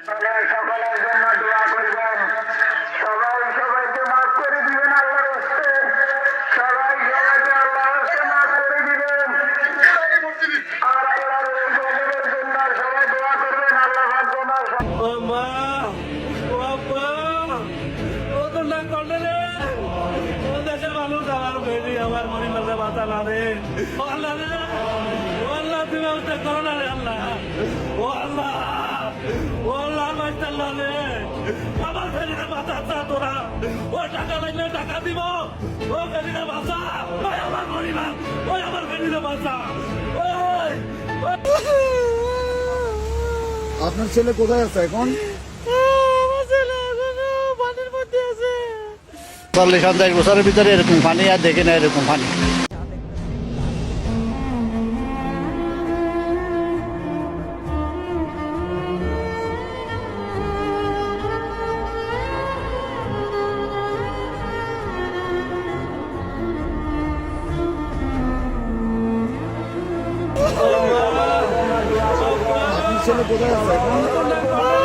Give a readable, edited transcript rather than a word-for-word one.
সকলের জন্য দোয়া করবেন। সবাই সবাইকে মাফ করে দিবেন আল্লাহর হস্তে। সবাই সবাইকে আল্লাহর হস্তে মাফ করে দিবেন। আর আল্লাহর ওই গজবের জন্য সবাই দোয়া করবেন। আল্লাহ পাক যেন ও মা, ও আব্বা, ও তো না করলে রে। ও দেশের মানুষ আমার বেরি আমার পরিবারে বাঁচালা রে। ও আল্লাহ রে, ও আল্লাহ তুমি আমাকে করো না রে আল্লাহ। ও আল্লাহ, ও আল্লাহ বাঁচাল্লা রে। আমার ফেরিটা বাঁচাচ্ছা তোরা। ও টাকা লাগলে টাকা দিব। ও ফেরিটা বাঁচা। ওই আমার পরিবার, ওই আমার ফেরিটা বাঁচা। ওই আপনার ছেলে কোথায় আছে এখন? পানির মধ্যে আছে। 40-50 বছরের ভিতরে এরকম পানি আর দেখি না এরকম পানি। আপনার ছেলে কোথায় আছে এখন?